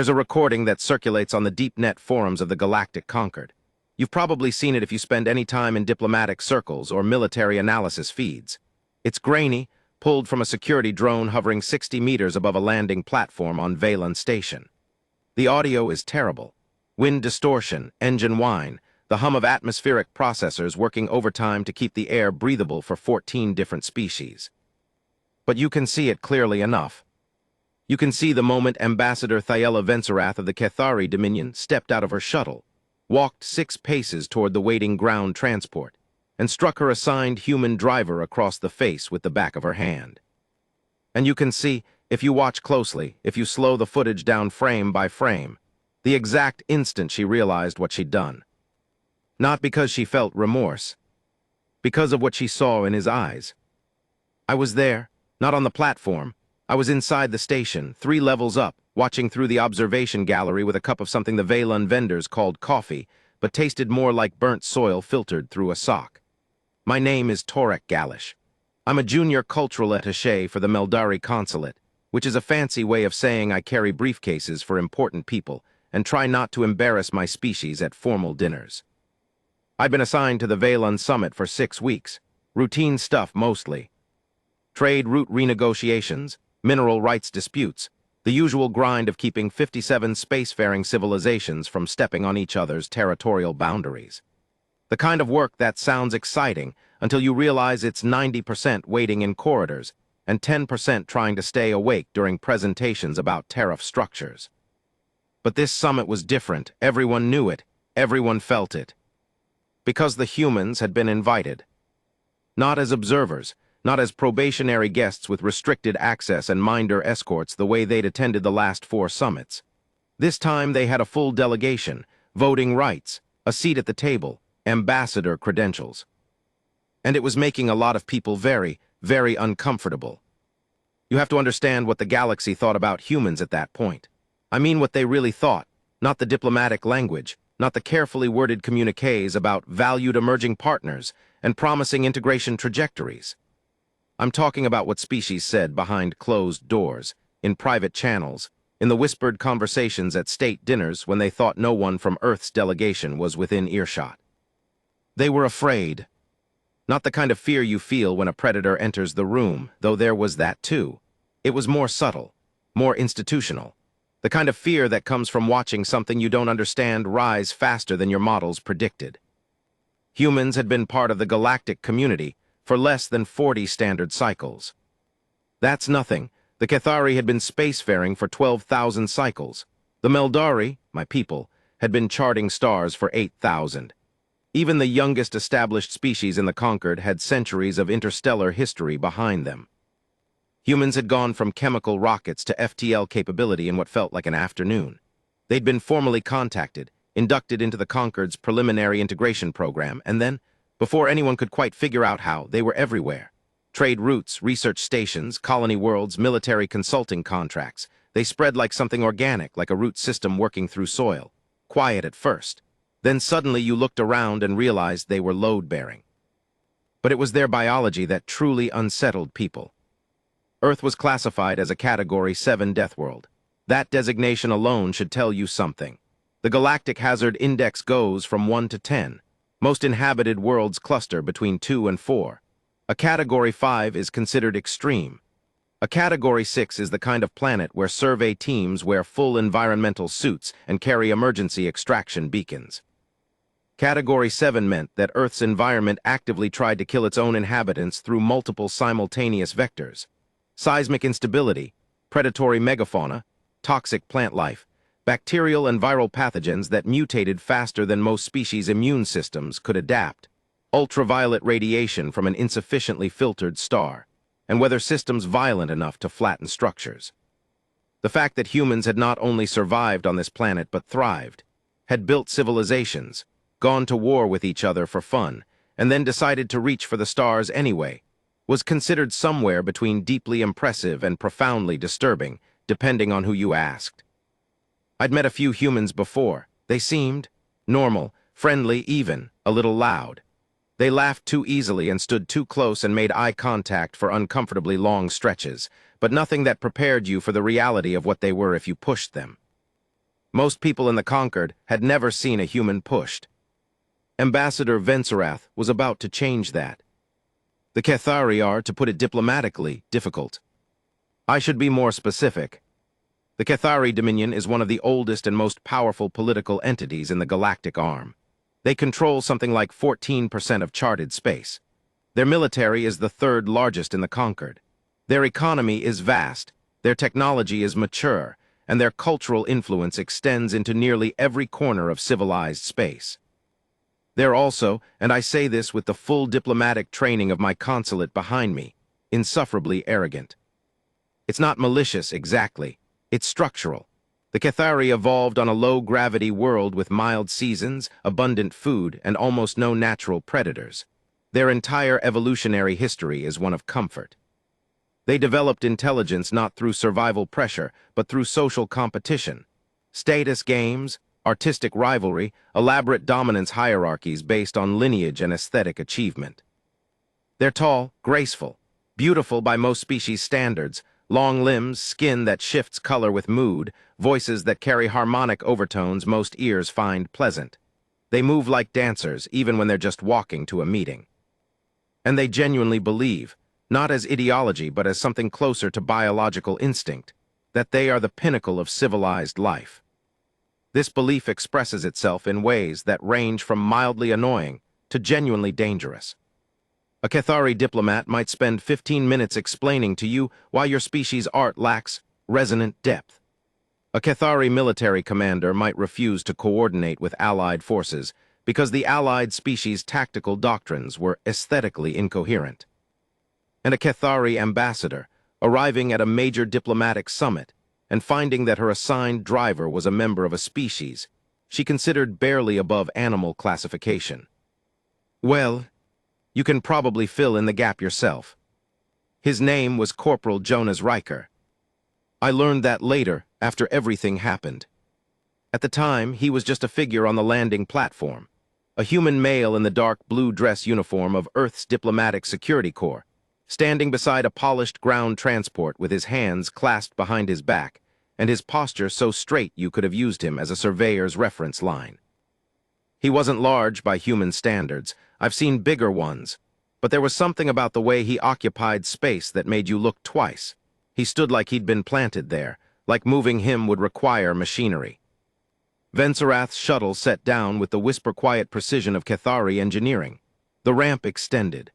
There's a recording that circulates on the deep net forums of the Galactic Concord. You've probably seen it if you spend any time in diplomatic circles or military analysis feeds. It's grainy, pulled from a security drone hovering 60 meters above a landing platform on Valen Station. The audio is terrible. Wind distortion, engine whine, the hum of atmospheric processors working overtime to keep the air breathable for 14 different species. But you can see it clearly enough. You can see the moment Ambassador Thyella Venserath of the Cathari Dominion stepped out of her shuttle, walked 6 paces toward the waiting ground transport, and struck her assigned human driver across the face with the back of her hand. And you can see, if you watch closely, if you slow the footage down frame by frame, the exact instant she realized what she'd done. Not because she felt remorse, because of what she saw in his eyes. I was there, not on the platform. I was inside the station, 3 levels up, watching through the observation gallery with a cup of something the Valen vendors called coffee, but tasted more like burnt soil filtered through a sock. My name is Torek Galish. I'm a junior cultural attaché for the Meldari consulate, which is a fancy way of saying I carry briefcases for important people and try not to embarrass my species at formal dinners. I've been assigned to the Valen summit for 6 weeks, routine stuff mostly. Trade route renegotiations, mineral rights disputes, the usual grind of keeping 57 spacefaring civilizations from stepping on each other's territorial boundaries. The kind of work that sounds exciting until you realize it's 90% waiting in corridors and 10% trying to stay awake during presentations about tariff structures. But this summit was different. Everyone knew it. Everyone felt it. Because the humans had been invited. Not as observers, not as probationary guests with restricted access and minder escorts the way they'd attended the last 4 summits. This time they had a full delegation, voting rights, a seat at the table, ambassador credentials. And it was making a lot of people very, very uncomfortable. You have to understand what the galaxy thought about humans at that point. I mean what they really thought, not the diplomatic language, not the carefully worded communiques about valued emerging partners and promising integration trajectories. I'm talking about what species said behind closed doors, in private channels, in the whispered conversations at state dinners when they thought no one from Earth's delegation was within earshot. They were afraid. Not the kind of fear you feel when a predator enters the room, though there was that too. It was more subtle, more institutional. The kind of fear that comes from watching something you don't understand rise faster than your models predicted. Humans had been part of the galactic community for less than 40 standard cycles. That's nothing. The Cathari had been spacefaring for 12,000 cycles. The Meldari, my people, had been charting stars for 8,000. Even the youngest established species in the Concord had centuries of interstellar history behind them. Humans had gone from chemical rockets to FTL capability in what felt like an afternoon. They'd been formally contacted, inducted into the Concord's preliminary integration program, and then, before anyone could quite figure out how, they were everywhere. Trade routes, research stations, colony worlds, military consulting contracts. They spread like something organic, like a root system working through soil. Quiet at first. Then suddenly you looked around and realized they were load-bearing. But it was their biology that truly unsettled people. Earth was classified as a Category 7 Deathworld. That designation alone should tell you something. The Galactic Hazard Index goes from 1 to 10. Most inhabited worlds cluster between 2 and 4. A Category 5 is considered extreme. A Category 6 is the kind of planet where survey teams wear full environmental suits and carry emergency extraction beacons. Category 7 meant that Earth's environment actively tried to kill its own inhabitants through multiple simultaneous vectors. Seismic instability, predatory megafauna, toxic plant life, bacterial and viral pathogens that mutated faster than most species' immune systems could adapt, ultraviolet radiation from an insufficiently filtered star, and weather systems violent enough to flatten structures. The fact that humans had not only survived on this planet but thrived, had built civilizations, gone to war with each other for fun, and then decided to reach for the stars anyway, was considered somewhere between deeply impressive and profoundly disturbing, depending on who you asked. I'd met a few humans before. They seemed normal, friendly, even a little loud. They laughed too easily and stood too close and made eye contact for uncomfortably long stretches, but nothing that prepared you for the reality of what they were if you pushed them. Most people in the Concord had never seen a human pushed. Ambassador Venserath was about to change that. The Cathari are, to put it diplomatically, difficult. I should be more specific. The Cathari Dominion is one of the oldest and most powerful political entities in the galactic arm. They control something like 14% of charted space. Their military is the third largest in the Concord. Their economy is vast, their technology is mature, and their cultural influence extends into nearly every corner of civilized space. They're also, and I say this with the full diplomatic training of my consulate behind me, insufferably arrogant. It's not malicious exactly, it's structural. The Cathari evolved on a low-gravity world with mild seasons, abundant food, and almost no natural predators. Their entire evolutionary history is one of comfort. They developed intelligence not through survival pressure, but through social competition. Status games, artistic rivalry, elaborate dominance hierarchies based on lineage and aesthetic achievement. They're tall, graceful, beautiful by most species standards, long limbs, skin that shifts color with mood, voices that carry harmonic overtones most ears find pleasant. They move like dancers, even when they're just walking to a meeting. And they genuinely believe, not as ideology but as something closer to biological instinct, that they are the pinnacle of civilized life. This belief expresses itself in ways that range from mildly annoying to genuinely dangerous. A Cathari diplomat might spend 15 minutes explaining to you why your species' art lacks resonant depth. A Cathari military commander might refuse to coordinate with Allied forces because the Allied species' tactical doctrines were aesthetically incoherent. And a Cathari ambassador, arriving at a major diplomatic summit and finding that her assigned driver was a member of a species she considered barely above animal classification. Well, you can probably fill in the gap yourself. His name was Corporal Jonas Riker. I learned that later, after everything happened. At the time, he was just a figure on the landing platform, a human male in the dark blue dress uniform of Earth's Diplomatic Security Corps, standing beside a polished ground transport with his hands clasped behind his back, and his posture so straight you could have used him as a surveyor's reference line. He wasn't large by human standards. I've seen bigger ones, but there was something about the way he occupied space that made you look twice. He stood like he'd been planted there, like moving him would require machinery. Venserath's shuttle set down with the whisper-quiet precision of Cathari engineering. The ramp extended.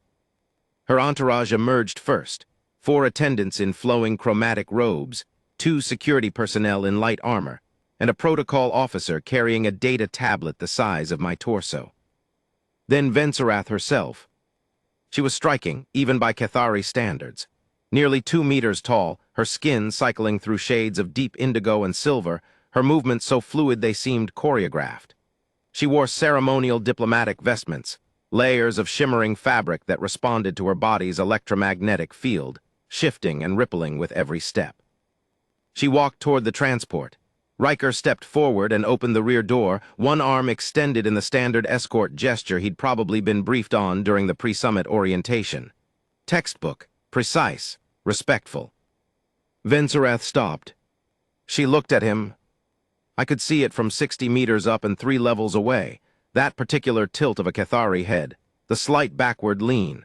Her entourage emerged first, 4 attendants in flowing chromatic robes, 2 security personnel in light armor, and a protocol officer carrying a data tablet the size of my torso. Then Venserath herself. She was striking, even by Cathari standards. Nearly 2 meters tall, her skin cycling through shades of deep indigo and silver, her movements so fluid they seemed choreographed. She wore ceremonial diplomatic vestments, layers of shimmering fabric that responded to her body's electromagnetic field, shifting and rippling with every step. She walked toward the transport. Riker stepped forward and opened the rear door, one arm extended in the standard escort gesture he'd probably been briefed on during the pre-summit orientation. Textbook, precise, respectful. Venserath stopped. She looked at him. I could see it from 60 meters up and 3 levels away, that particular tilt of a Cathari head, the slight backward lean,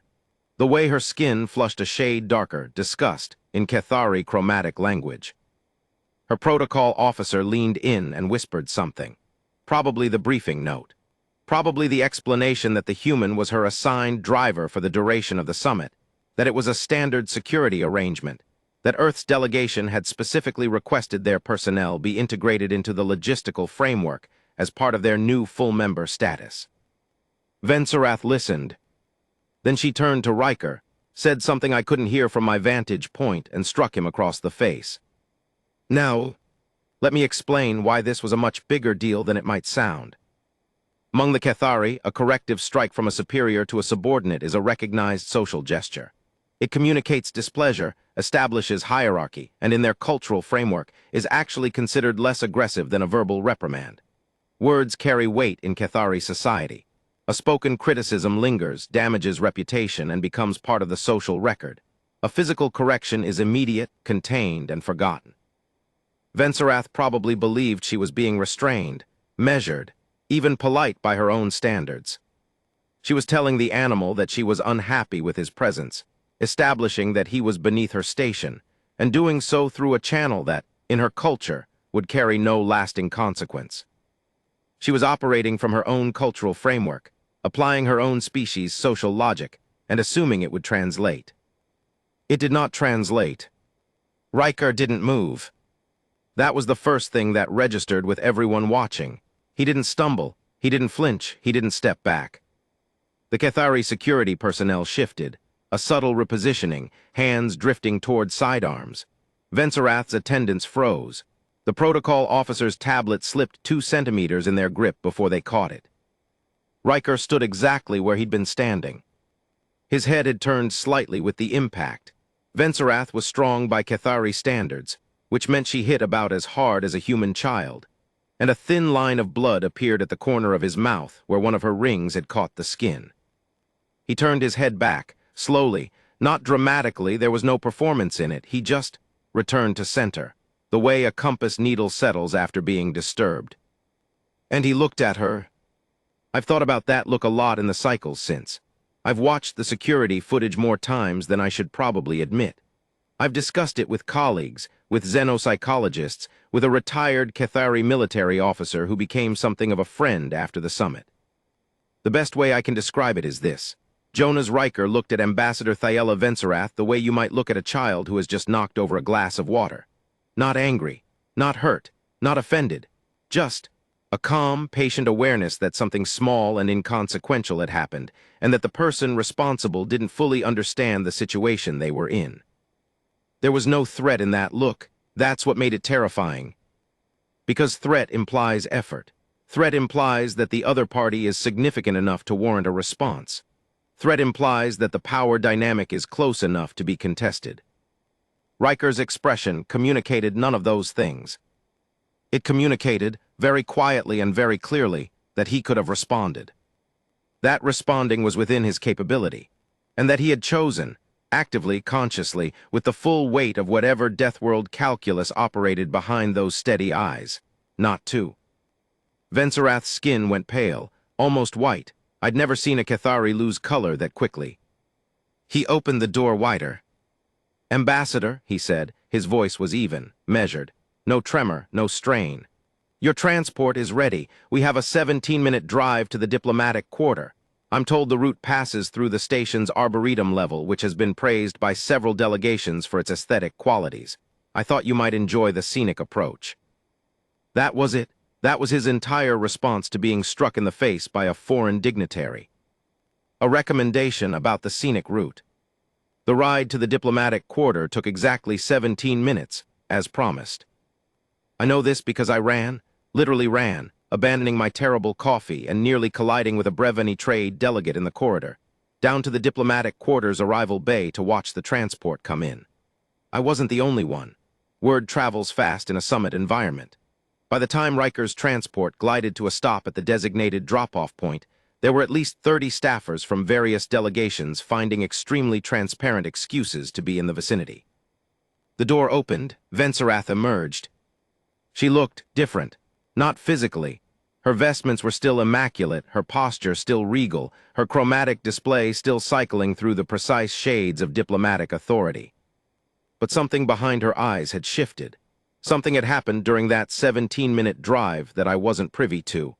the way her skin flushed a shade darker, disgust, in Cathari chromatic language. Her protocol officer leaned in and whispered something, probably the briefing note, probably the explanation that the human was her assigned driver for the duration of the summit, that it was a standard security arrangement, that Earth's delegation had specifically requested their personnel be integrated into the logistical framework as part of their new full-member status. Venserath listened. Then she turned to Riker, said something I couldn't hear from my vantage point, and struck him across the face. Now, let me explain why this was a much bigger deal than it might sound. Among the Cathari, a corrective strike from a superior to a subordinate is a recognized social gesture. It communicates displeasure, establishes hierarchy, and in their cultural framework is actually considered less aggressive than a verbal reprimand. Words carry weight in Cathari society. A spoken criticism lingers, damages reputation, and becomes part of the social record. A physical correction is immediate, contained, and forgotten. Venserath probably believed she was being restrained, measured, even polite by her own standards. She was telling the animal that she was unhappy with his presence, establishing that he was beneath her station, and doing so through a channel that, in her culture, would carry no lasting consequence. She was operating from her own cultural framework, applying her own species' social logic, and assuming it would translate. It did not translate. Riker didn't move. That was the first thing that registered with everyone watching. He didn't stumble, he didn't flinch, he didn't step back. The Cathari security personnel shifted, a subtle repositioning, hands drifting toward sidearms. Venserath's attendants froze. The protocol officer's tablet slipped 2 centimeters in their grip before they caught it. Riker stood exactly where he'd been standing. His head had turned slightly with the impact. Venserath was strong by Cathari standards, which meant she hit about as hard as a human child, and a thin line of blood appeared at the corner of his mouth where one of her rings had caught the skin. He turned his head back, slowly, not dramatically, there was no performance in it, he just returned to center, the way a compass needle settles after being disturbed. And he looked at her. I've thought about that look a lot in the cycles since. I've watched the security footage more times than I should probably admit. I've discussed it with colleagues, with xenopsychologists, with a retired Cathari military officer who became something of a friend after the summit. The best way I can describe it is this. Jonas Riker looked at Ambassador Thyella Venserath the way you might look at a child who has just knocked over a glass of water. Not angry, not hurt, not offended, just a calm, patient awareness that something small and inconsequential had happened, and that the person responsible didn't fully understand the situation they were in. There was no threat in that look. That's what made it terrifying. Because threat implies effort. Threat implies that the other party is significant enough to warrant a response. Threat implies that the power dynamic is close enough to be contested. Riker's expression communicated none of those things. It communicated, very quietly and very clearly, that he could have responded. That responding was within his capability, and that he had chosen, actively, consciously, with the full weight of whatever Deathworld calculus operated behind those steady eyes, not to. Venserath's skin went pale, almost white. I'd never seen a Cathari lose color that quickly. He opened the door wider. "Ambassador," he said, his voice was even, measured. No tremor, no strain. "Your transport is ready. We have a 17-minute drive to the diplomatic quarter. I'm told the route passes through the station's arboretum level, which has been praised by several delegations for its aesthetic qualities. I thought you might enjoy the scenic approach." That was it. That was his entire response to being struck in the face by a foreign dignitary. A recommendation about the scenic route. The ride to the diplomatic quarter took exactly 17 minutes, as promised. I know this because I ran, literally ran, abandoning my terrible coffee and nearly colliding with a Brevany trade delegate in the corridor, down to the diplomatic quarters arrival bay to watch the transport come in. I wasn't the only one. Word travels fast in a summit environment. By the time Riker's transport glided to a stop at the designated drop-off point, there were at least 30 staffers from various delegations finding extremely transparent excuses to be in the vicinity. The door opened, Venserath emerged. She looked different, not physically. Her vestments were still immaculate, her posture still regal, her chromatic display still cycling through the precise shades of diplomatic authority. But something behind her eyes had shifted. Something had happened during that 17-minute drive that I wasn't privy to.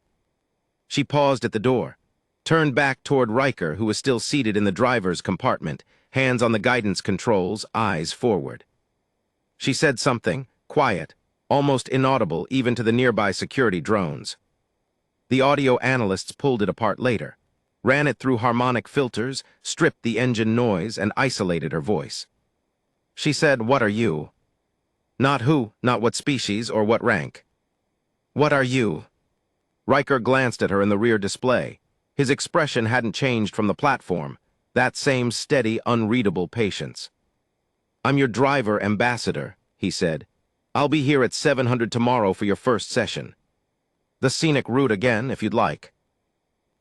She paused at the door, turned back toward Riker, who was still seated in the driver's compartment, hands on the guidance controls, eyes forward. She said something, quiet, almost inaudible even to the nearby security drones. The audio analysts pulled it apart later, ran it through harmonic filters, stripped the engine noise, and isolated her voice. She said, "What are you?" Not who, not what species, or what rank. "What are you?" Riker glanced at her in the rear display. His expression hadn't changed from the platform, that same steady, unreadable patience. "I'm your driver, Ambassador," he said. "I'll be here at 700 tomorrow for your first session. The scenic route again, if you'd like."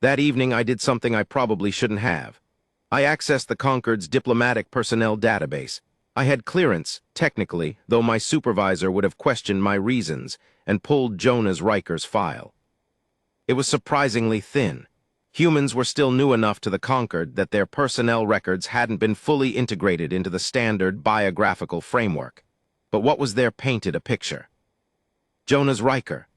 That evening I did something I probably shouldn't have. I accessed the Concord's diplomatic personnel database. I had clearance, technically, though my supervisor would have questioned my reasons and pulled Jonas Riker's file. It was surprisingly thin. Humans were still new enough to the Conquered that their personnel records hadn't been fully integrated into the standard biographical framework. But what was there painted a picture? Jonas Riker,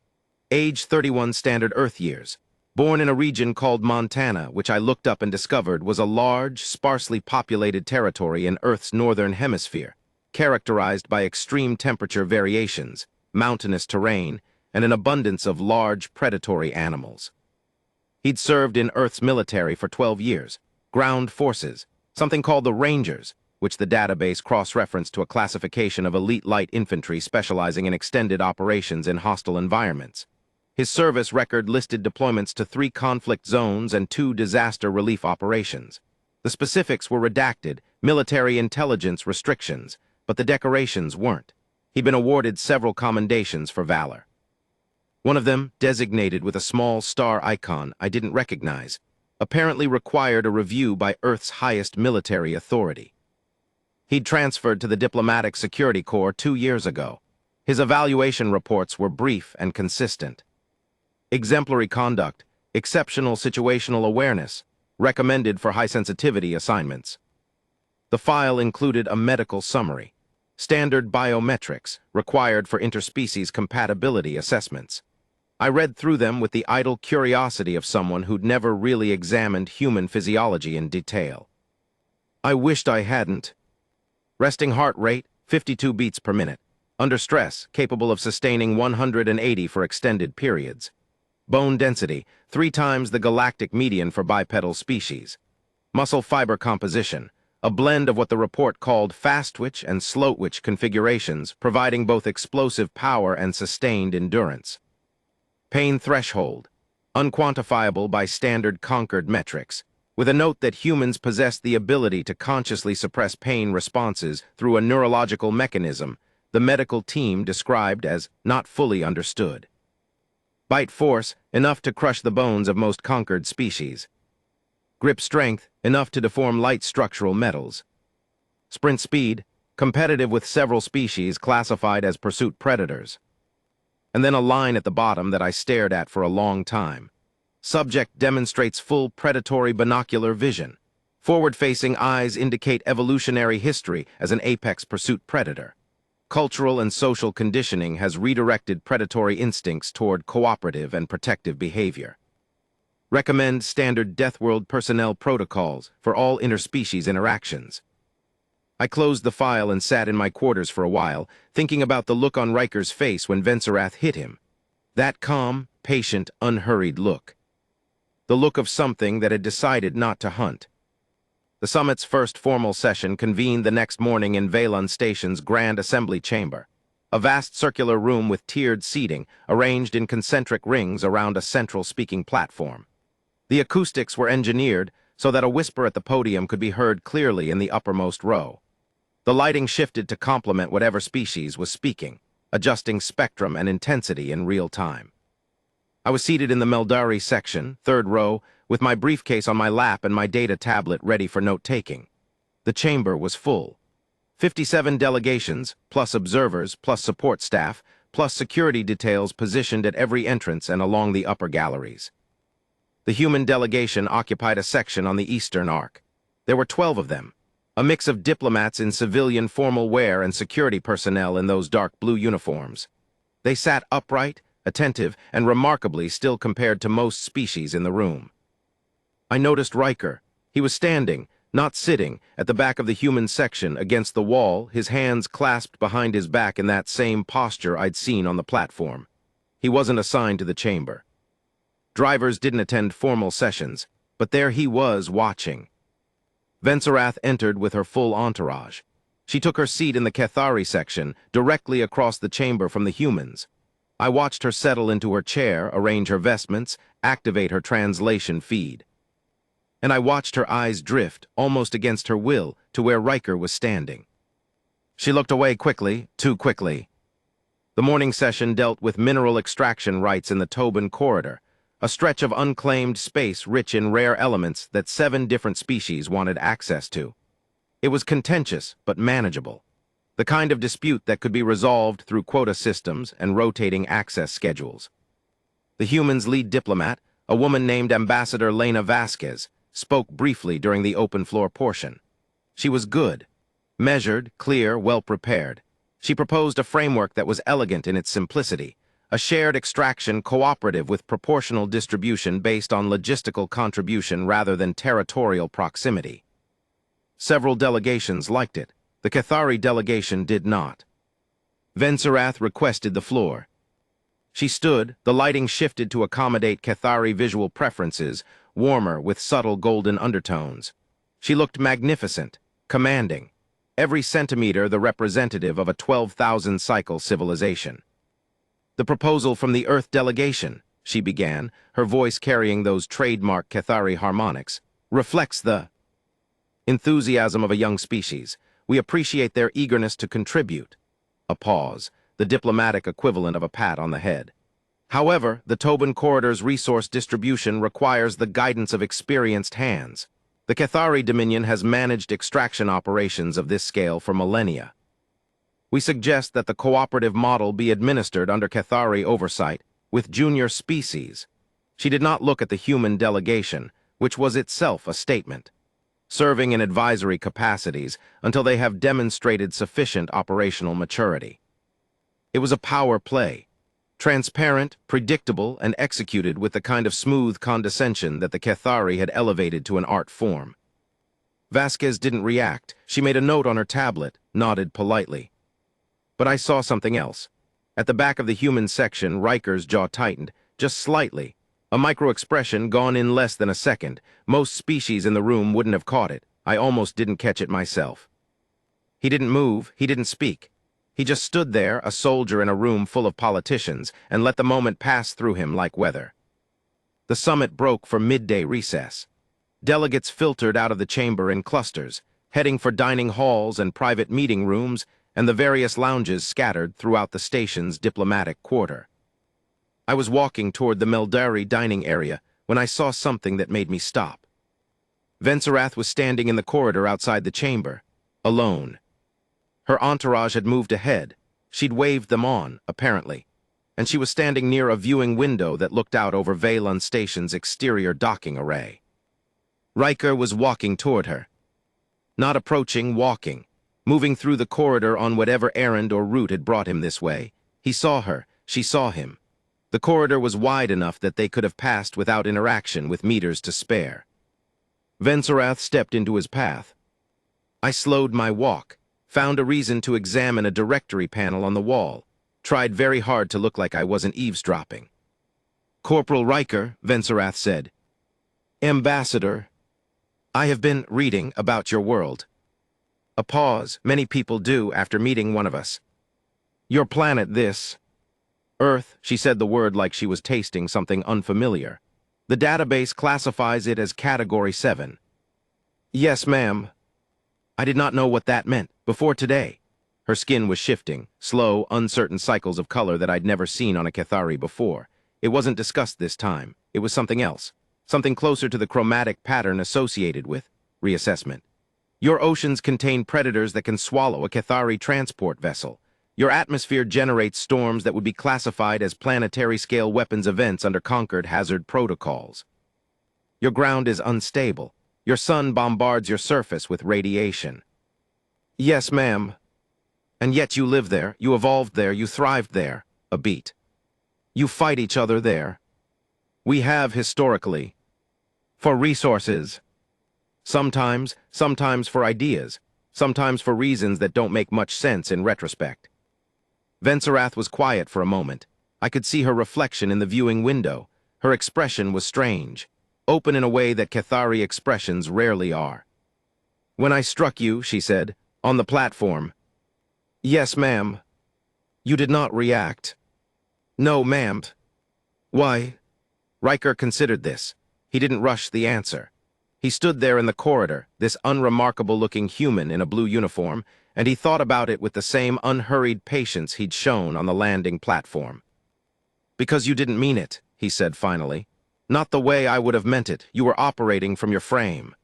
age 31 standard Earth years, born in a region called Montana, which I looked up and discovered was a large, sparsely populated territory in Earth's northern hemisphere, characterized by extreme temperature variations, mountainous terrain, and an abundance of large predatory animals. He'd served in Earth's military for 12 years, ground forces, something called the Rangers, which the database cross-referenced to a classification of elite light infantry specializing in extended operations in hostile environments. His service record listed deployments to 3 conflict zones and 2 disaster relief operations. The specifics were redacted, military intelligence restrictions, but the decorations weren't. He'd been awarded several commendations for valor. One of them, designated with a small star icon I didn't recognize, apparently required a review by Earth's highest military authority. He'd transferred to the Diplomatic Security Corps 2 years ago. His evaluation reports were brief and consistent. Exemplary conduct, exceptional situational awareness, recommended for high-sensitivity assignments. The file included a medical summary, standard biometrics required for interspecies compatibility assessments. I read through them with the idle curiosity of someone who'd never really examined human physiology in detail. I wished I hadn't. Resting heart rate, 52 beats per minute. Under stress, capable of sustaining 180 for extended periods. Bone density, 3 times the galactic median for bipedal species. Muscle fiber composition, a blend of what the report called fast-twitch and slow-twitch configurations, providing both explosive power and sustained endurance. Pain threshold, unquantifiable by standard Conquered metrics, with a note that humans possess the ability to consciously suppress pain responses through a neurological mechanism the medical team described as not fully understood. Bite force, enough to crush the bones of most Conquered species. Grip strength, enough to deform light structural metals. Sprint speed, competitive with several species classified as pursuit predators. And then a line at the bottom that I stared at for a long time. Subject demonstrates full predatory binocular vision. Forward-facing eyes indicate evolutionary history as an apex pursuit predator. Cultural and social conditioning has redirected predatory instincts toward cooperative and protective behavior. Recommend standard Deathworld personnel protocols for all interspecies interactions. I closed the file and sat in my quarters for a while, thinking about the look on Riker's face when Venserath hit him. That calm, patient, unhurried look. The look of something that had decided not to hunt. The summit's first formal session convened the next morning in Valon Station's Grand Assembly Chamber, a vast circular room with tiered seating arranged in concentric rings around a central speaking platform. The acoustics were engineered so that a whisper at the podium could be heard clearly in the uppermost row. The lighting shifted to complement whatever species was speaking, adjusting spectrum and intensity in real time. I was seated in the Meldari section, 3rd row, with my briefcase on my lap and my data tablet ready for note-taking. The chamber was full. 57 delegations, plus observers, plus support staff, plus security details positioned at every entrance and along the upper galleries. The human delegation occupied a section on the eastern arc. There were 12 of them, a mix of diplomats in civilian formal wear and security personnel in those dark blue uniforms. They sat upright, attentive, and remarkably still compared to most species in the room. I noticed Riker. He was standing, not sitting, at the back of the human section against the wall, his hands clasped behind his back in that same posture I'd seen on the platform. He wasn't assigned to the chamber. Drivers didn't attend formal sessions, but there he was watching. Venserath entered with her full entourage. She took her seat in the Cathari section, directly across the chamber from the humans. I watched her settle into her chair, arrange her vestments, activate her translation feed. And I watched her eyes drift, almost against her will, to where Riker was standing. She looked away quickly, too quickly. The morning session dealt with mineral extraction rights in the Tobin Corridor, a stretch of unclaimed space rich in rare elements that 7 different species wanted access to. It was contentious, but manageable. The kind of dispute that could be resolved through quota systems and rotating access schedules. The human's lead diplomat, a woman named Ambassador Lena Vasquez, spoke briefly during the open floor portion. She was good, measured, clear, well-prepared. She proposed a framework that was elegant in its simplicity, a shared extraction cooperative with proportional distribution based on logistical contribution rather than territorial proximity. Several delegations liked it. The Cathari delegation did not. Venserath requested the floor. She stood, the lighting shifted to accommodate Cathari visual preferences, warmer with subtle golden undertones. She looked magnificent, commanding, every centimeter the representative of a 12,000-cycle civilization. The proposal from the Earth delegation, she began, her voice carrying those trademark Cathari harmonics, reflects the enthusiasm of a young species. We appreciate their eagerness to contribute. A pause, the diplomatic equivalent of a pat on the head. However, the Tobin Corridor's resource distribution requires the guidance of experienced hands. The Cathari Dominion has managed extraction operations of this scale for millennia. We suggest that the cooperative model be administered under Cathari oversight, with junior species. She did not look at the human delegation, which was itself a statement. Serving in advisory capacities until they have demonstrated sufficient operational maturity. It was a power play, transparent, predictable, and executed with the kind of smooth condescension that the Cathari had elevated to an art form. Vasquez didn't react. She made a note on her tablet, nodded politely. But I saw something else. At the back of the human section, Riker's jaw tightened, just slightly. A micro-expression gone in less than a second. Most species in the room wouldn't have caught it. I almost didn't catch it myself. He didn't move, he didn't speak. He just stood there, a soldier in a room full of politicians, and let the moment pass through him like weather. The summit broke for midday recess. Delegates filtered out of the chamber in clusters, heading for dining halls and private meeting rooms and the various lounges scattered throughout the station's diplomatic quarter. I was walking toward the Meldari dining area when I saw something that made me stop. Venserath was standing in the corridor outside the chamber, alone. Her entourage had moved ahead. She'd waved them on, apparently, and she was standing near a viewing window that looked out over Valon Station's exterior docking array. Riker was walking toward her. Not approaching, walking, moving through the corridor on whatever errand or route had brought him this way. He saw her, she saw him. The corridor was wide enough that they could have passed without interaction with meters to spare. Venserath stepped into his path. I slowed my walk, found a reason to examine a directory panel on the wall, tried very hard to look like I wasn't eavesdropping. Corporal Riker, Venserath said. Ambassador, I have been reading about your world. A pause, many people do after meeting one of us. Your planet, this. Earth, she said the word like she was tasting something unfamiliar. The database classifies it as Category 7. Yes, ma'am. I did not know what that meant before today. Her skin was shifting, slow, uncertain cycles of color that I'd never seen on a Cathari before. It wasn't discussed this time. It was something else. Something closer to the chromatic pattern associated with reassessment. Your oceans contain predators that can swallow a Cathari transport vessel. Your atmosphere generates storms that would be classified as planetary-scale weapons events under conquered hazard protocols. Your ground is unstable. Your sun bombards your surface with radiation. Yes, ma'am. And yet you live there, you evolved there, you thrived there. A beat. You fight each other there. We have historically. For resources. Sometimes for ideas. Sometimes for reasons that don't make much sense in retrospect. Venserath was quiet for a moment. I could see her reflection in the viewing window. Her expression was strange, open in a way that Cathari expressions rarely are. When I struck you, she said, on the platform. Yes, ma'am. You did not react. No, ma'am. Why? Riker considered this. He didn't rush the answer. He stood there in the corridor, this unremarkable-looking human in a blue uniform, and he thought about it with the same unhurried patience he'd shown on the landing platform. Because you didn't mean it, he said finally. Not the way I would have meant it. You were operating from your frame.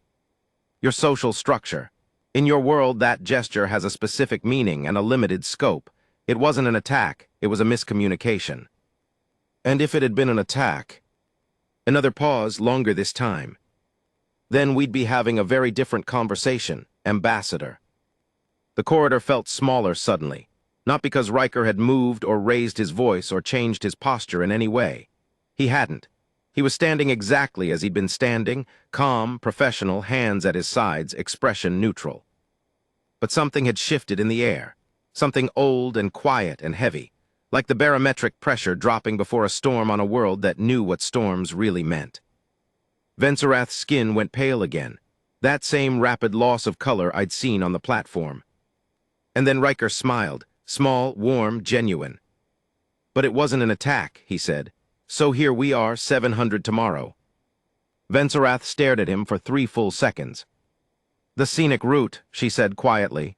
Your social structure. In your world, that gesture has a specific meaning and a limited scope. It wasn't an attack, it was a miscommunication. And if it had been an attack? Another pause, longer this time. Then we'd be having a very different conversation, Ambassador. The corridor felt smaller suddenly, not because Riker had moved or raised his voice or changed his posture in any way. He hadn't. He was standing exactly as he'd been standing, calm, professional, hands at his sides, expression neutral. But something had shifted in the air, something old and quiet and heavy, like the barometric pressure dropping before a storm on a world that knew what storms really meant. Venserath's skin went pale again, that same rapid loss of color I'd seen on the platform. And then Riker smiled, small, warm, genuine. But it wasn't an attack, he said. So here we are, 700 tomorrow. Venserath stared at him for 3 full seconds. The scenic route, she said quietly.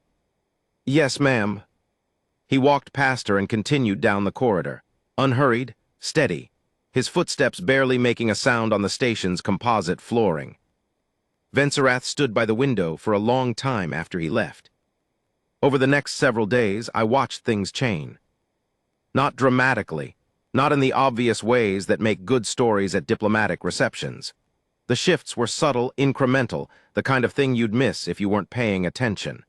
Yes, ma'am. He walked past her and continued down the corridor, unhurried, steady, his footsteps barely making a sound on the station's composite flooring. Venserath stood by the window for a long time after he left. Over the next several days, I watched things change. Not dramatically, not in the obvious ways that make good stories at diplomatic receptions. The shifts were subtle, incremental, the kind of thing you'd miss if you weren't paying attention.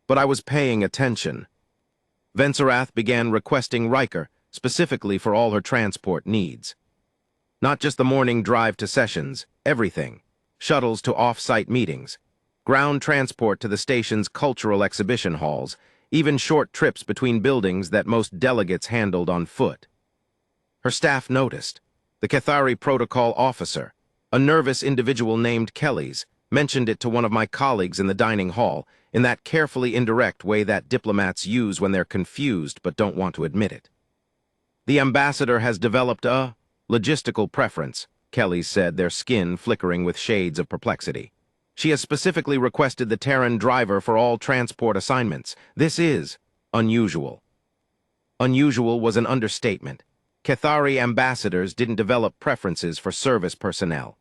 But I was paying attention. Venserath began requesting Riker, specifically for all her transport needs. Not just the morning drive to sessions, everything. Shuttles to off-site meetings, ground transport to the station's cultural exhibition halls, even short trips between buildings that most delegates handled on foot. Her staff noticed. The Cathari protocol officer, a nervous individual named Kelly's, mentioned it to one of my colleagues in the dining hall, in that carefully indirect way that diplomats use when they're confused but don't want to admit it. The ambassador has developed a logistical preference, Kelly said, their skin flickering with shades of perplexity. She has specifically requested the Terran driver for all transport assignments. This is unusual. Unusual was an understatement. Cathari ambassadors didn't develop preferences for service personnel.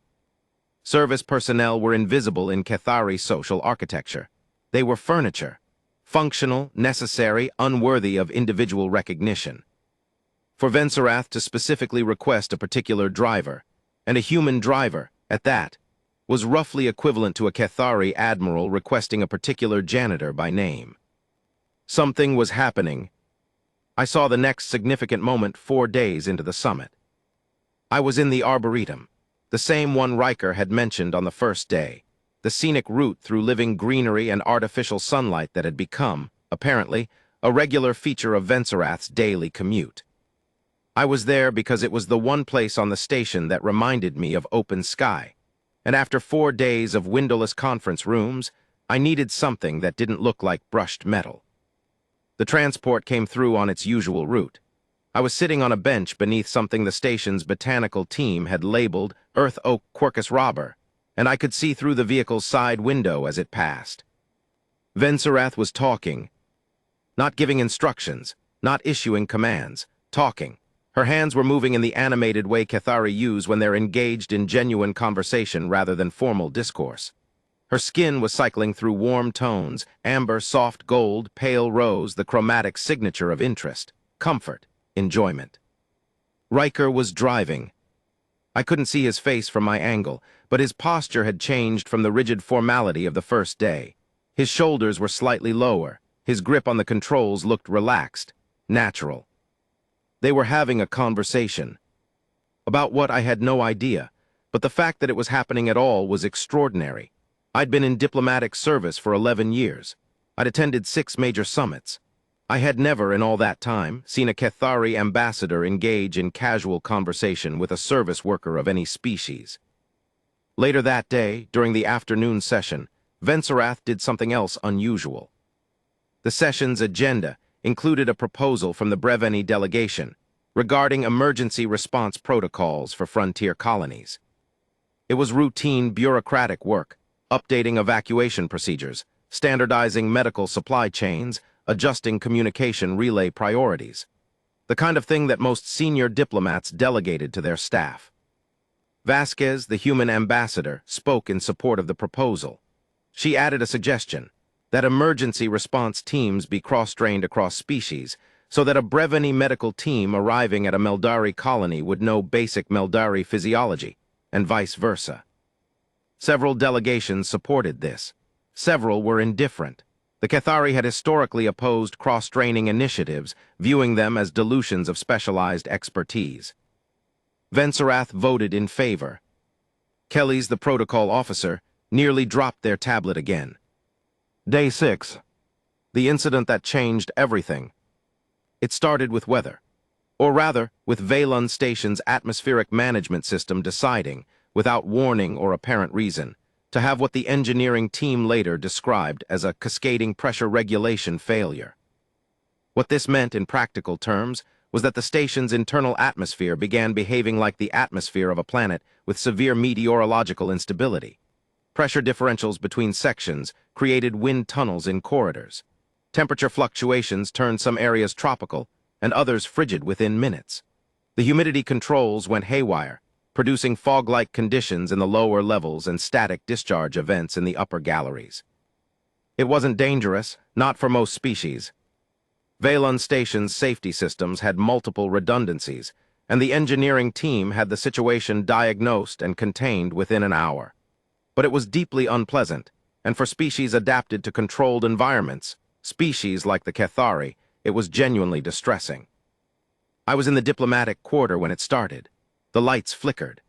Service personnel were invisible in Cathari social architecture. They were furniture, functional, necessary, unworthy of individual recognition. For Venserath to specifically request a particular driver, and a human driver, at that, was roughly equivalent to a Cathari admiral requesting a particular janitor by name. Something was happening. I saw the next significant moment 4 days into the summit. I was in the Arboretum, the same one Riker had mentioned on the first day, the scenic route through living greenery and artificial sunlight that had become, apparently, a regular feature of Venserath's daily commute. I was there because it was the one place on the station that reminded me of open sky, and after 4 days of windowless conference rooms, I needed something that didn't look like brushed metal. The transport came through on its usual route. I was sitting on a bench beneath something the station's botanical team had labeled Earth Oak Quercus robber, and I could see through the vehicle's side window as it passed. Venserath was talking, not giving instructions, not issuing commands, talking. Her hands were moving in the animated way Cathari use when they're engaged in genuine conversation rather than formal discourse. Her skin was cycling through warm tones, amber, soft gold, pale rose, the chromatic signature of interest, comfort, enjoyment. Riker was driving. I couldn't see his face from my angle, but his posture had changed from the rigid formality of the first day. His shoulders were slightly lower, his grip on the controls looked relaxed, natural. They were having a conversation about what I had no idea, but the fact that it was happening at all was extraordinary. I'd been in diplomatic service for 11 years. I'd attended 6 major summits. I had never, in all that time, seen a Cathari ambassador engage in casual conversation with a service worker of any species. Later that day, during the afternoon session, Venserath did something else unusual. The session's agenda included a proposal from the Breveni delegation regarding emergency response protocols for frontier colonies. It was routine bureaucratic work, updating evacuation procedures, standardizing medical supply chains, adjusting communication relay priorities. The kind of thing that most senior diplomats delegated to their staff. Vasquez, the human ambassador, spoke in support of the proposal. She added a suggestion, that emergency response teams be cross-trained across species, so that a Brevany medical team arriving at a Meldari colony would know basic Meldari physiology, and vice versa. Several delegations supported this. Several were indifferent. The Cathari had historically opposed cross-training initiatives, viewing them as dilutions of specialized expertise. Venserath voted in favor. Kelly's, the protocol officer, nearly dropped their tablet again. Day 6. The incident that changed everything. It started with weather. Or rather, with Valon Station's atmospheric management system deciding, without warning or apparent reason, to have what the engineering team later described as a cascading pressure regulation failure. What this meant in practical terms was that the station's internal atmosphere began behaving like the atmosphere of a planet with severe meteorological instability. Pressure differentials between sections created wind tunnels in corridors. Temperature fluctuations turned some areas tropical and others frigid within minutes. The humidity controls went haywire, producing fog-like conditions in the lower levels and static discharge events in the upper galleries. It wasn't dangerous, not for most species. Valon Station's safety systems had multiple redundancies, and the engineering team had the situation diagnosed and contained within an hour. But it was deeply unpleasant, and for species adapted to controlled environments, species like the Cathari, it was genuinely distressing. I was in the diplomatic quarter when it started. The lights flickered.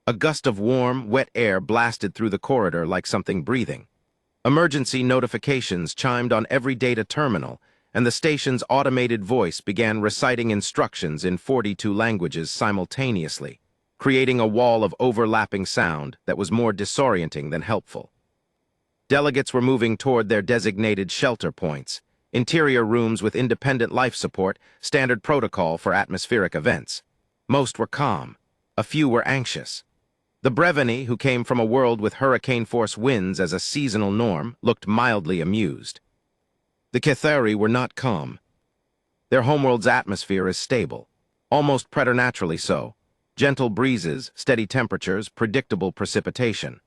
A gust of warm, wet air blasted through the corridor like something breathing. Emergency notifications chimed on every data terminal, and the station's automated voice began reciting instructions in 42 languages simultaneously, creating a wall of overlapping sound that was more disorienting than helpful. Delegates were moving toward their designated shelter points, interior rooms with independent life support, standard protocol for atmospheric events. Most were calm. A few were anxious. The Brevany, who came from a world with hurricane-force winds as a seasonal norm, looked mildly amused. The Cathari were not calm. Their homeworld's atmosphere is stable, almost preternaturally so. Gentle breezes, steady temperatures, predictable precipitation.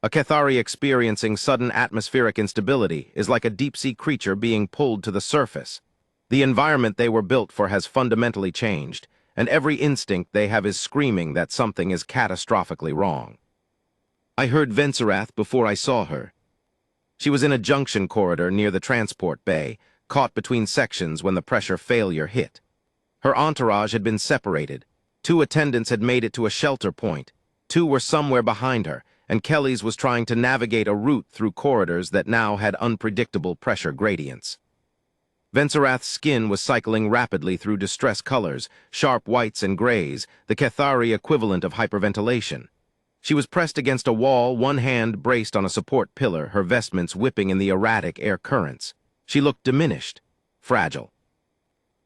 A Cathari experiencing sudden atmospheric instability is like a deep-sea creature being pulled to the surface. The environment they were built for has fundamentally changed, and every instinct they have is screaming that something is catastrophically wrong. I heard Venserath before I saw her. She was in a junction corridor near the transport bay, caught between sections when the pressure failure hit. Her entourage had been separated. 2 attendants had made it to a shelter point. 2 were somewhere behind her, and Kelly's was trying to navigate a route through corridors that now had unpredictable pressure gradients. Venserath's skin was cycling rapidly through distress colors, sharp whites and grays, the Cathari equivalent of hyperventilation. She was pressed against a wall, one hand braced on a support pillar, her vestments whipping in the erratic air currents. She looked diminished, fragile.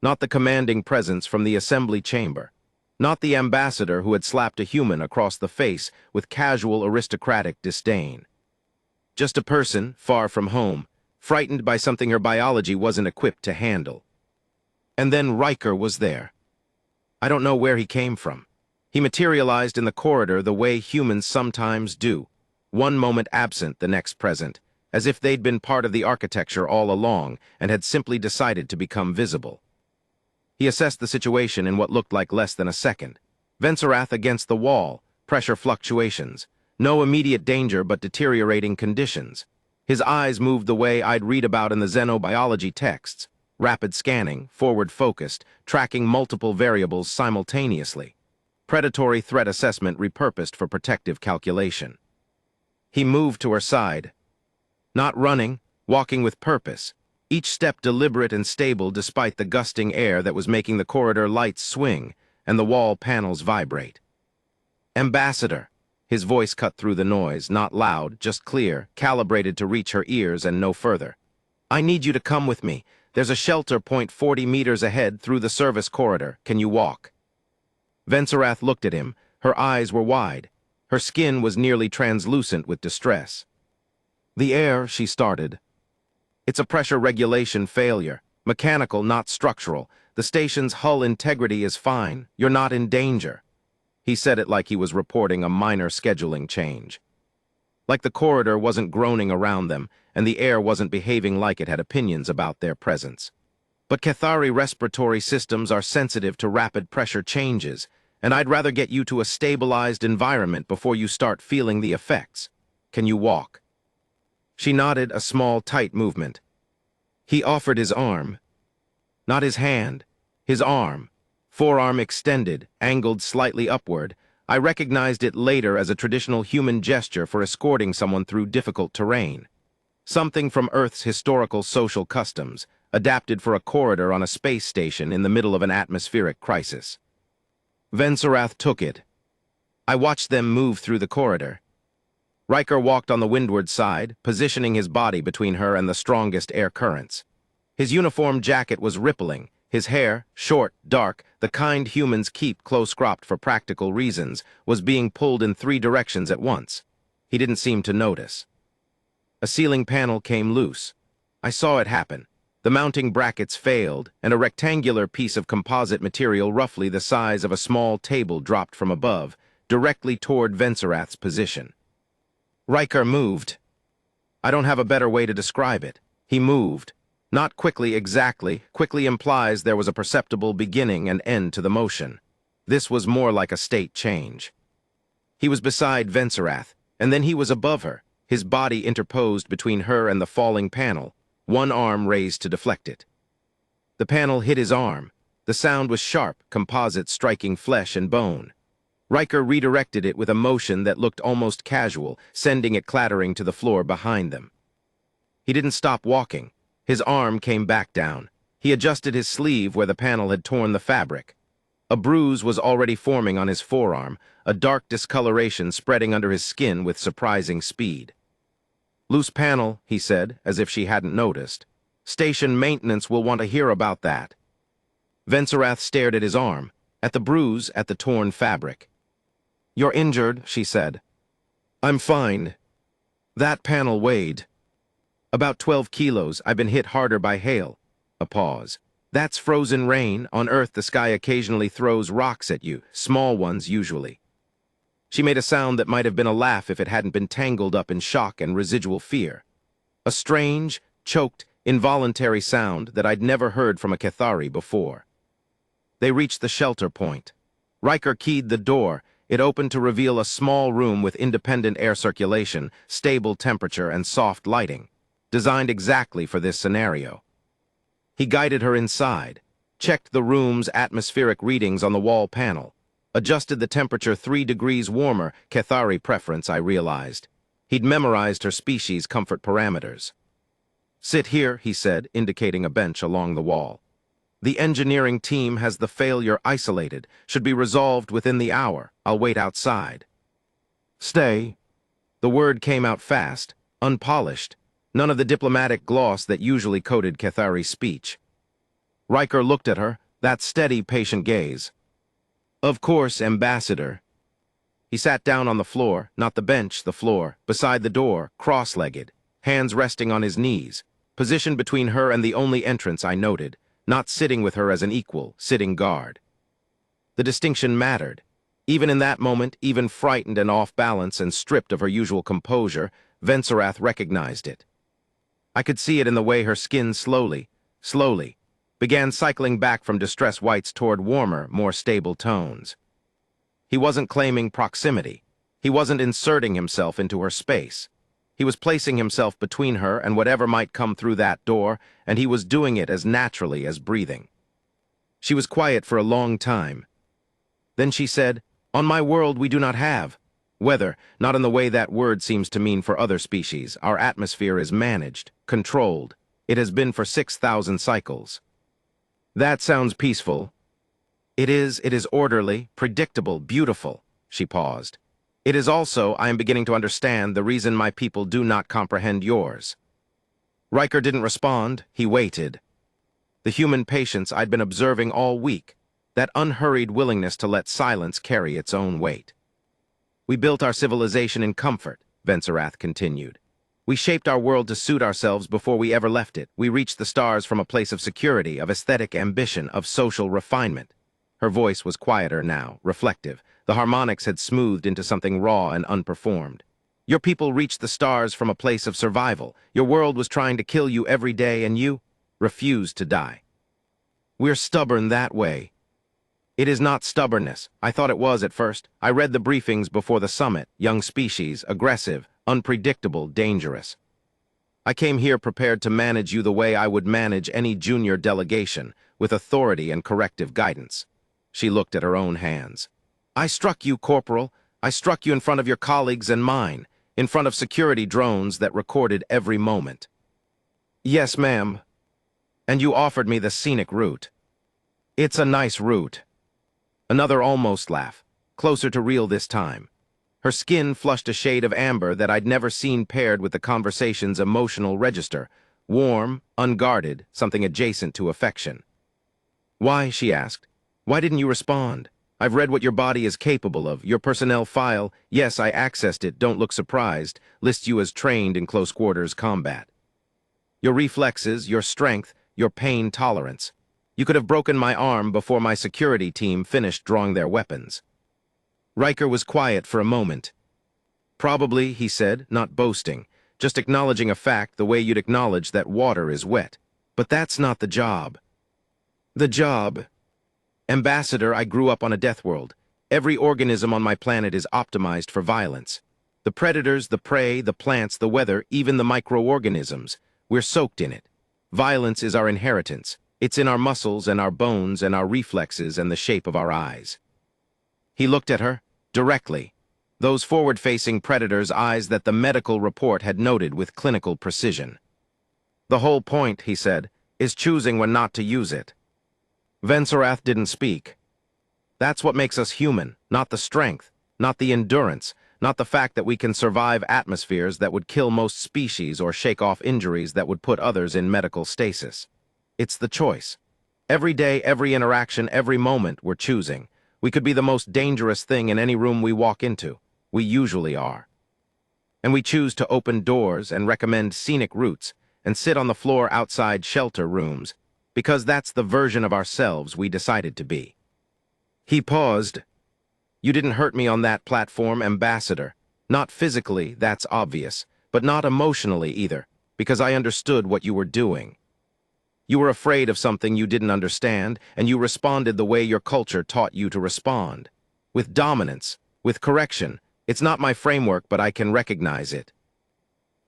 Not the commanding presence from the assembly chamber. Not the ambassador who had slapped a human across the face with casual aristocratic disdain. Just a person, far from home, frightened by something her biology wasn't equipped to handle. And then Riker was there. I don't know where he came from. He materialized in the corridor the way humans sometimes do, one moment absent, the next present, as if they'd been part of the architecture all along and had simply decided to become visible. He assessed the situation in what looked like less than a second. Venserath against the wall, pressure fluctuations, no immediate danger but deteriorating conditions. His eyes moved the way I'd read about in the xenobiology texts, rapid scanning, forward-focused, tracking multiple variables simultaneously. Predatory threat assessment repurposed for protective calculation. He moved to her side. Not running, walking with purpose, each step deliberate and stable despite the gusting air that was making the corridor lights swing and the wall panels vibrate. Ambassador. His voice cut through the noise, not loud, just clear, calibrated to reach her ears and no further. I need you to come with me. There's a shelter point 40 meters ahead through the service corridor. Can you walk? Venserath looked at him. Her eyes were wide. Her skin was nearly translucent with distress. The air, she started. It's a pressure regulation failure. Mechanical, not structural. The station's hull integrity is fine. You're not in danger. He said it like he was reporting a minor scheduling change. like the corridor wasn't groaning around them, and the air wasn't behaving like it had opinions about their presence. But Cathari respiratory systems are sensitive to rapid pressure changes, and I'd rather get you to a stabilized environment before you start feeling the effects. Can you walk? She nodded, a small, tight movement. He offered his arm. Not his hand. His arm. Forearm extended, angled slightly upward. I recognized it later as a traditional human gesture for escorting someone through difficult terrain. Something from Earth's historical social customs, adapted for a corridor on a space station in the middle of an atmospheric crisis. Venserath took it. I watched them move through the corridor. Riker walked on the windward side, positioning his body between her and the strongest air currents. His uniform jacket was rippling, his hair, short, dark, the kind humans keep close-cropped for practical reasons, was being pulled in 3 directions at once. He didn't seem to notice. A ceiling panel came loose. I saw it happen. The mounting brackets failed, and a rectangular piece of composite material roughly the size of a small table dropped from above, directly toward Venserath's position. Riker moved. I don't have a better way to describe it. He moved. Not quickly exactly. Quickly implies there was a perceptible beginning and end to the motion. This was more like a state change. He was beside Venserath, and then he was above her, his body interposed between her and the falling panel, one arm raised to deflect it. The panel hit his arm. The sound was sharp, composite striking flesh and bone. Riker redirected it with a motion that looked almost casual, sending it clattering to the floor behind them. He didn't stop walking. His arm came back down. He adjusted his sleeve where the panel had torn the fabric. A bruise was already forming on his forearm, a dark discoloration spreading under his skin with surprising speed. "Loose panel," he said, as if she hadn't noticed. "Station maintenance will want to hear about that." Venserath stared at his arm, at the bruise, at the torn fabric. "You're injured," she said. "I'm fine. That panel weighed about 12 kilos. I've been hit harder by hail." A pause. "That's frozen rain. On Earth, the sky occasionally throws rocks at you, small ones usually." She made a sound that might have been a laugh if it hadn't been tangled up in shock and residual fear. A strange, choked, involuntary sound that I'd never heard from a Cathari before. They reached the shelter point. Riker keyed the door. It opened to reveal a small room with independent air circulation, stable temperature, and soft lighting, designed exactly for this scenario. He guided her inside, checked the room's atmospheric readings on the wall panel, adjusted the temperature 3 degrees warmer, Cathari preference, I realized. He'd memorized her species' comfort parameters. "Sit here," he said, indicating a bench along the wall. "The engineering team has the failure isolated, should be resolved within the hour. I'll wait outside." "Stay." The word came out fast, unpolished, none of the diplomatic gloss that usually coded Cathari's speech. Riker looked at her, that steady, patient gaze. "Of course, Ambassador." He sat down on the floor, not the bench, the floor, beside the door, cross-legged, hands resting on his knees, positioned between her and the only entrance I noted, not sitting with her as an equal, sitting guard. The distinction mattered. Even in that moment, even frightened and off balance and stripped of her usual composure, Venserath recognized it. I could see it in the way her skin slowly, began cycling back from distress whites toward warmer, more stable tones. He wasn't claiming proximity. He wasn't inserting himself into her space. He was placing himself between her and whatever might come through that door, and he was doing it as naturally as breathing. She was quiet for a long time. Then she said, "On my world we do not have weather, not in the way that word seems to mean for other species. Our atmosphere is managed, controlled. It has been for 6,000 cycles." "That sounds peaceful." It is orderly, predictable, beautiful." She paused. "It is also, I am beginning to understand, the reason my people do not comprehend yours." Riker didn't respond. He waited. The human patience I'd been observing all week, that unhurried willingness to let silence carry its own weight. "We built our civilization in comfort," Venserath continued. "We shaped our world to suit ourselves before we ever left it. We reached the stars from a place of security, of aesthetic ambition, of social refinement." Her voice was quieter now, reflective. The harmonics had smoothed into something raw and unperformed. Your people reached the stars from a place of survival. Your world was trying to kill you every day, and you refused to die. We're stubborn that way. It is not stubbornness. I thought it was at first. I read the briefings before the summit. Young species, aggressive, unpredictable, dangerous. I came here prepared to manage you the way I would manage any junior delegation, with authority and corrective guidance. She looked at her own hands. I struck you, Corporal. I struck you in front of your colleagues and mine, in front of security drones that recorded every moment. Yes, ma'am. And you offered me the scenic route. It's a nice route. Another almost laugh, closer to real this time. Her skin flushed a shade of amber that I'd never seen paired with the conversation's emotional register, warm, unguarded, something adjacent to affection. Why, she asked. Why didn't you respond? I've read what your body is capable of. Your personnel file, yes, I accessed it, don't look surprised, lists you as trained in close quarters combat. Your reflexes, your strength, your pain tolerance. You could have broken my arm before my security team finished drawing their weapons. Riker was quiet for a moment. Probably, he said, not boasting, just acknowledging a fact the way you'd acknowledge that water is wet. But that's not the job. The job... Ambassador, I grew up on a Deathworld. Every organism on my planet is optimized for violence. The predators, the prey, the plants, the weather, even the microorganisms. We're soaked in it. Violence is our inheritance. It's in our muscles and our bones and our reflexes and the shape of our eyes. He looked at her, directly. Those forward-facing predators' eyes that the medical report had noted with clinical precision. The whole point, he said, is choosing when not to use it. Vensorath didn't speak. That's what makes us human, not the strength, not the endurance, not the fact that we can survive atmospheres that would kill most species or shake off injuries that would put others in medical stasis. It's the choice. Every day, every interaction, every moment, we're choosing. We could be the most dangerous thing in any room we walk into. We usually are. And we choose to open doors and recommend scenic routes and sit on the floor outside shelter rooms because that's the version of ourselves we decided to be. He paused. You didn't hurt me on that platform, Ambassador. Not physically, that's obvious, but not emotionally either, because I understood what you were doing. You were afraid of something you didn't understand, and you responded the way your culture taught you to respond. With dominance, with correction. It's not my framework, but I can recognize it.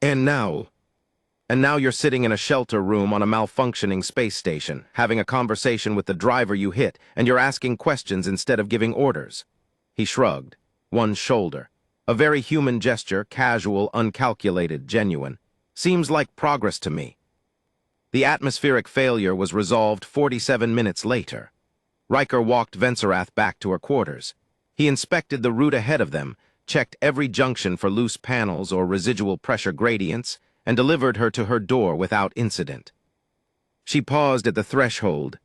And now you're sitting in a shelter room on a malfunctioning space station, having a conversation with the driver you hit, and you're asking questions instead of giving orders. He shrugged, one shoulder. A very human gesture, casual, uncalculated, genuine. Seems like progress to me. The atmospheric failure was resolved 47 minutes later. Riker walked Vensorath back to her quarters. He inspected the route ahead of them, checked every junction for loose panels or residual pressure gradients, and delivered her to her door without incident. She paused at the threshold.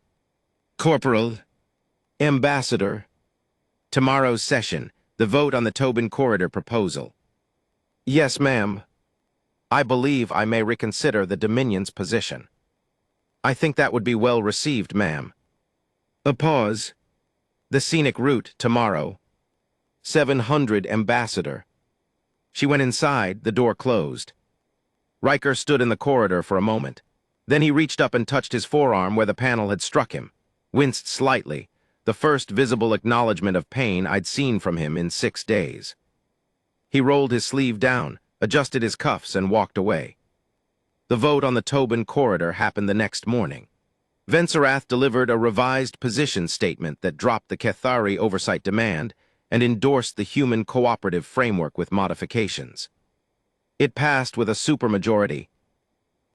Corporal, Ambassador, tomorrow's session, the vote on the Tobin Corridor proposal. Yes, ma'am. I believe I may reconsider the Dominion's position. I think that would be well received, ma'am. A pause. The scenic route tomorrow. 700 Ambassador. She went inside, the door closed. Riker stood in the corridor for a moment. Then he reached up and touched his forearm where the panel had struck him, winced slightly, the first visible acknowledgement of pain I'd seen from him in 6 days. He rolled his sleeve down, adjusted his cuffs, and walked away. The vote on the Tobin Corridor happened the next morning. Vensorath delivered a revised position statement that dropped the Cathari oversight demand and endorsed the human cooperative framework with modifications. It passed with a supermajority.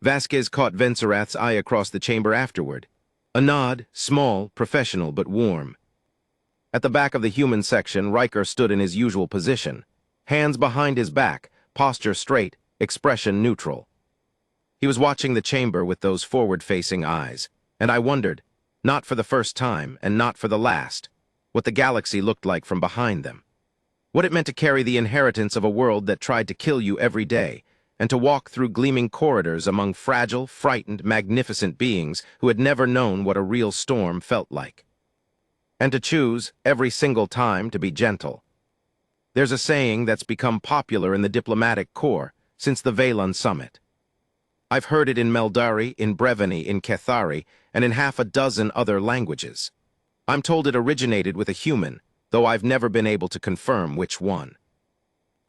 Vasquez caught Vensorath's eye across the chamber afterward. A nod, small, professional, but warm. At the back of the human section, Riker stood in his usual position, hands behind his back, posture straight, expression neutral. He was watching the chamber with those forward-facing eyes, and I wondered, not for the first time and not for the last, what the galaxy looked like from behind them. What it meant to carry the inheritance of a world that tried to kill you every day, and to walk through gleaming corridors among fragile, frightened, magnificent beings who had never known what a real storm felt like. And to choose, every single time, to be gentle. There's a saying that's become popular in the diplomatic corps since the Valon summit. I've heard it in Meldari, in Brevany, in Cathari, and in half a dozen other languages. I'm told it originated with a human, though I've never been able to confirm which one.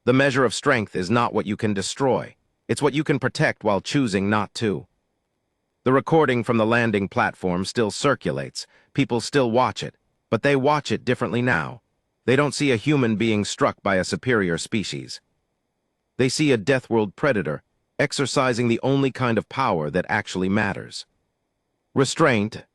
The measure of strength is not what you can destroy. It's what you can protect while choosing not to. The recording from the landing platform still circulates. People still watch it, but they watch it differently now. They don't see a human being struck by a superior species. They see a Deathworld predator exercising the only kind of power that actually matters. Restraint,